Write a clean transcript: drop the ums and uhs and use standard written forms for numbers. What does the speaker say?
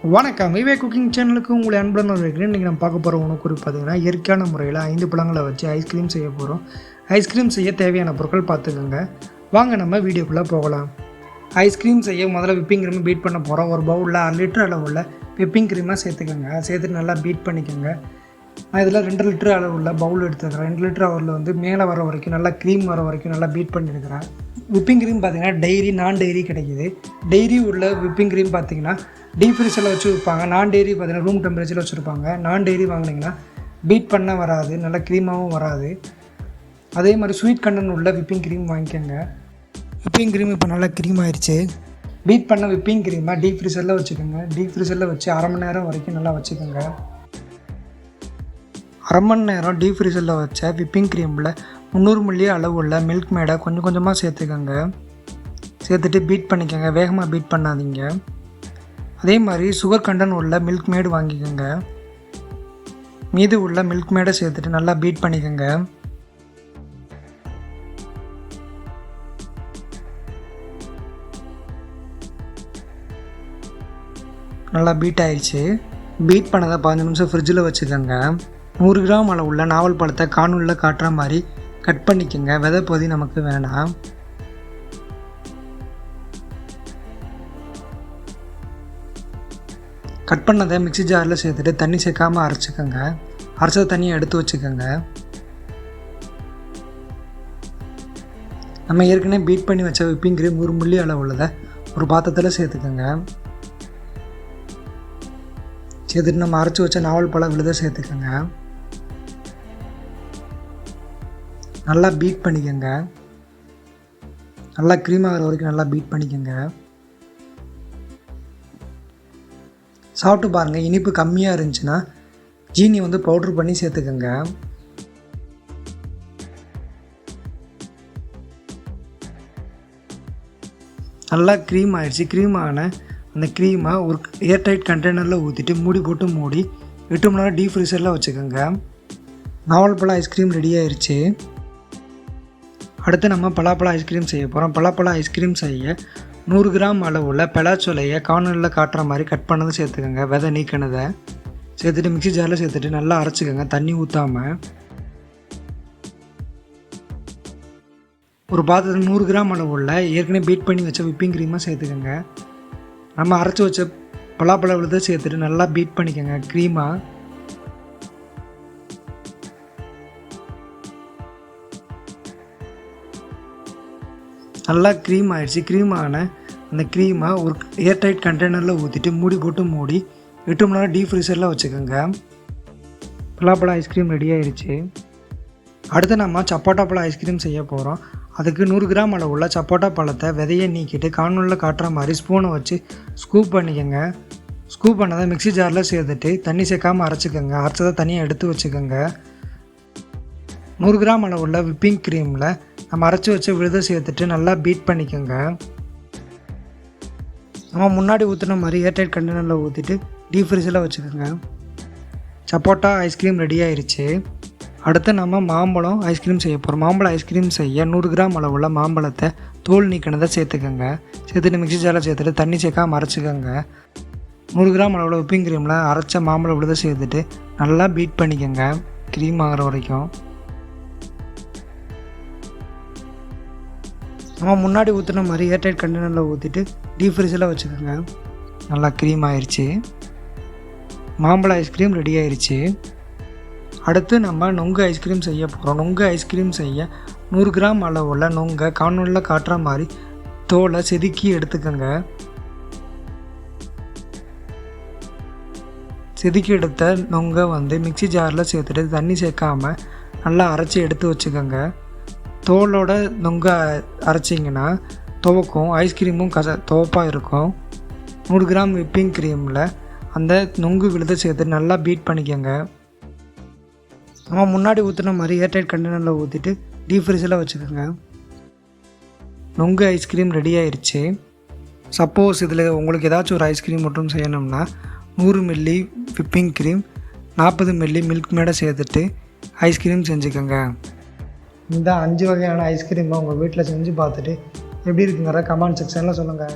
வணக்கம் விவேக் குக்கிங் சேனலுக்கு உங்களை அன்புடன் வரவேற்கிறேன். இன்றைக்கி நம்ம பார்க்க போகிற உணவு குறிப்பு பார்த்திங்கன்னா இயற்கையான முறையில் 5 பழங்களை வச்சு ஐஸ்கிரீம் செய்ய போகிறோம். ஐஸ்கிரீம் செய்ய தேவையான பொருட்கள் பார்த்துக்கோங்க. வாங்க நம்ம வீடியோக்குள்ளே போகலாம். ஐஸ்கிரீம் செய்ய முதல்ல விப்பிங் க்ரீம் பீட் பண்ண போகிறோம். ஒரு பவுலில் 1 லிட்டர் அளவுள்ள விப்பிங் க்ரீமாக சேர்த்துக்கோங்க. சேர்த்துட்டு நல்லா பீட் பண்ணிக்கோங்க. நான் இதில் 2 லிட்டர் அளவுள்ள பவுல் எடுத்துக்கிறேன். 2 லிட்டர் அவரில் வந்து மேலே வர வரைக்கும் நல்லா க்ரீம் வர வரைக்கும் நல்லா பீட் பண்ணியிருக்கிறேன். விப்பிங் க்ரீம் பார்த்திங்கன்னா டெய்ரி நான் டெய்ரி கிடைக்கிது. டெய்ரி உள்ள விப்பிங் க்ரீம் பார்த்திங்கன்னா டீப் ஃப்ரீஸில் வச்சு விற்பாங்க. நான் டெய்ரி பார்த்திங்கன்னா ரூம் டெம்பரேச்சரில் வச்சுருப்பாங்க. நான் டெய்ரி வாங்கினீங்கன்னா பீட் பண்ண வராது, நல்லா க்ரீமாகவும் வராது. அதே மாதிரி ஸ்வீட் கண்டென்ட் உள்ள விப்பிங் க்ரீம் வாங்கிக்கோங்க. விப்பிங் க்ரீம் இப்போ நல்லா க்ரீம் ஆயிடுச்சு. பீட் பண்ண விப்பிங் க்ரீமாக டீப் ஃப்ரீஸரில் வச்சுக்கோங்க. டீப் ஃப்ரீஸரில் வச்சு அரை மணி நேரம் வரைக்கும் நல்லா வச்சுக்கோங்க. அரை மணி நேரம் டீப் ஃப்ரீஸரில் வச்ச விப்பிங் க்ரீமில் 300 மில்லி அளவு உள்ள மில்க் மேடை கொஞ்சம் கொஞ்சமாக சேர்த்துக்கோங்க. சேர்த்துட்டு பீட் பண்ணிக்கோங்க. வேகமாக பீட் பண்ணாதீங்க. அதே மாதிரி சுகர் கண்டென்ட் உள்ள மில்க் மேடு வாங்கிக்கோங்க. மீது உள்ள மில்க் மேடை சேர்த்துட்டு நல்லா பீட் பண்ணிக்கோங்க. நல்லா பீட் ஆயிடுச்சு. பீட் பண்ணதை 15 நிமிஷம் ஃப்ரிட்ஜில் வச்சுக்கோங்க. 100 கிராம் அளவுள்ள நாவல் பழத்தை காணொலியில் காட்டுற மாதிரி கட் பண்ணிக்கோங்க. விதை பகுதி நமக்கு வேணாம். கட் பண்ணதை மிக்ஸி ஜாரில் சேர்த்துட்டு தண்ணி சேர்க்காமல் அரைச்சிக்கோங்க. அரைச்ச தண்ணியை எடுத்து வச்சுக்கோங்க. நம்ம ஏற்கனவே பீட் பண்ணி வச்ச விப்பிங் க்ரீம் 1 மில்லி அளவு உள்ளதை ஒரு பாத்திரத்தில் சேர்த்துக்கோங்க. சேர்த்துட்டு நம்ம அரைச்சி வச்ச நாவல் பழ விழுதை சேர்த்துக்கோங்க. நல்லா பீட் பண்ணிக்கோங்க. நல்லா க்ரீம் ஆகிற வரைக்கும் நல்லா பீட் பண்ணிக்கோங்க. சாப்பிட்டு பாருங்கள். இனிப்பு கம்மியாக இருந்துச்சுன்னா ஜீனி வந்து பவுட்ரு பண்ணி சேர்த்துக்கோங்க. நல்லா க்ரீம் ஆகிடுச்சு. க்ரீம் ஆன அந்த க்ரீமை ஒரு ஏர்டைட் கண்டெய்னரில் ஊற்றிட்டு மூடி போட்டு மூடி 8 மணி நேரம் டீப் ஃப்ரீசரில் வச்சுக்கோங்க. நாவல் பழம் ஐஸ்கிரீம் ரெடி ஆயிடுச்சு. அடுத்து நம்ம பலாப்பழம் ஐஸ்கிரீம் செய்ய போகிறோம். பலாப்பழம் ஐஸ்கிரீம் செய்ய 100 கிராம் அளவுள்ள பலாச்சொலையை காணொலியில் காட்டுற மாதிரி கட் பண்ணதை சேர்த்துக்கோங்க. விதை நீக்கினதை சேர்த்துட்டு மிக்ஸி ஜாரில் சேர்த்துட்டு நல்லா அரைச்சிக்கோங்க. தண்ணி ஊற்றாமல் ஒரு பாத்திரத்தில் 100 கிராம் அளவுள்ள ஏற்கனவே பீட் பண்ணி வச்ச விப்பிங் க்ரீமாக சேர்த்துக்கோங்க. நம்ம அரைச்சி வச்ச பலாப்பழ விழுதை சேர்த்துட்டு நல்லா பீட் பண்ணிக்கோங்க. க்ரீமாக நல்லா க்ரீம் ஆகிடுச்சு. க்ரீம் ஆன அந்த க்ரீமை ஒரு ஏர்டைட் கண்டெய்னரில் ஊற்றிட்டு மூடி போட்டு மூடி 8 மணி நேரம் டீப் ஃப்ரீசரில் வச்சுக்கோங்க. பலாப்பழம் ஐஸ்கிரீம் ரெடி ஆகிடுச்சு. அடுத்து நம்ம சப்போட்டா பழம் ஐஸ்கிரீம் செய்ய போகிறோம். அதுக்கு 100 கிராம் அளவுள்ள சப்போட்டா பழத்தை விதையை நீக்கிட்டு காணொலியில் காட்டுற மாதிரி ஸ்பூனை வச்சு ஸ்கூப் பண்ணிக்கோங்க. ஸ்கூப் பண்ணதை மிக்ஸி ஜாரில் சேர்த்துட்டு தண்ணி சேர்க்காமல் அரைச்சிக்கோங்க. அரைச்சதை தனியாக எடுத்து வச்சுக்கோங்க. 100 கிராம் அளவுள்ள விப்பிங் க்ரீமில் நம்ம அரைச்சி வச்ச விழுதை சேர்த்துட்டு நல்லா பீட் பண்ணிக்கோங்க. நம்ம முன்னாடி ஊற்றின மாதிரி ஏர்டைட் கண்டெய்னரில் ஊற்றிட்டு டீப் ஃப்ரீஸரில் வச்சுக்கோங்க. சப்போட்டா ஐஸ்கிரீம் ரெடி ஆயிடுச்சு. அடுத்து நம்ம மாம்பழம் ஐஸ்கிரீம் செய்ய போகிறோம். மாம்பழம் ஐஸ்கிரீம் செய்ய 100 கிராம் அளவுள்ள மாம்பழத்தை தோல் நீக்கினதை சேர்த்துக்கோங்க. சேர்த்துட்டு மிக்ஸி ஜாரில் சேர்த்துட்டு தண்ணி சேர்க்காமல் அரைச்சிக்கோங்க. 100 கிராம் அளவுள்ள விப்பிங் க்ரீமில் அரைச்ச மாம்பழம் விழுதை சேர்த்துட்டு நல்லா பீட் பண்ணிக்கோங்க. க்ரீம் ஆகிற வரைக்கும். நம்ம முன்னாடி ஊற்றின மாதிரி ஏர்டைட் கண்டெய்னரில் ஊற்றிட்டு டீப் ஃப்ரீஸரில் வச்சுக்கோங்க. நல்லா க்ரீம் ஆயிடுச்சு. மாம்பழ ஐஸ்கிரீம் ரெடி ஆயிடுச்சு. அடுத்து நம்ம நொங்கு ஐஸ்கிரீம் செய்ய போகிறோம். நொங்கு ஐஸ்கிரீம் செய்ய 100 கிராம் அளவுள்ள நொங்கை காணொலியில் காட்டுற மாதிரி தோலை செதுக்கி எடுத்துக்கோங்க. செதுக்கி எடுத்த நொங்கை வந்து மிக்ஸி ஜாரில் சேர்த்துட்டு தண்ணி சேர்க்காமல் நல்லா அரைச்சி எடுத்து வச்சுக்கோங்க. தோலோட நொங்க அரைச்சிங்கன்னா துவக்கும், ஐஸ்கிரீமும் துவப்பாக இருக்கும். 100 கிராம் விப்பிங் க்ரீமில் அந்த நொங்கு விழுதை சேர்த்து நல்லா பீட் பண்ணிக்கோங்க. நம்ம முன்னாடி ஊற்றின மாதிரி ஏர்டைட் கண்டெய்னரில் ஊற்றிட்டு டீப் ஃப்ரீஸரில் வச்சுக்கோங்க. நொங்கு ஐஸ்கிரீம் ரெடி ஆயிடுச்சு. சப்போஸ் இதில் உங்களுக்கு ஏதாச்சும் ஒரு ஐஸ்கிரீம் மட்டும் செய்யணும்னா 100 milli whipping cream 40 milli milk மேடை சேர்த்துட்டு ஐஸ்கிரீம் செஞ்சுக்கோங்க. இந்த 5 வகையான ஐஸ்கிரீமை உங்கள் வீட்டில் செஞ்சு பார்த்துட்டு எப்படி இருக்குங்கிற கமெண்ட் செக்ஷனில் சொல்லுங்கள்.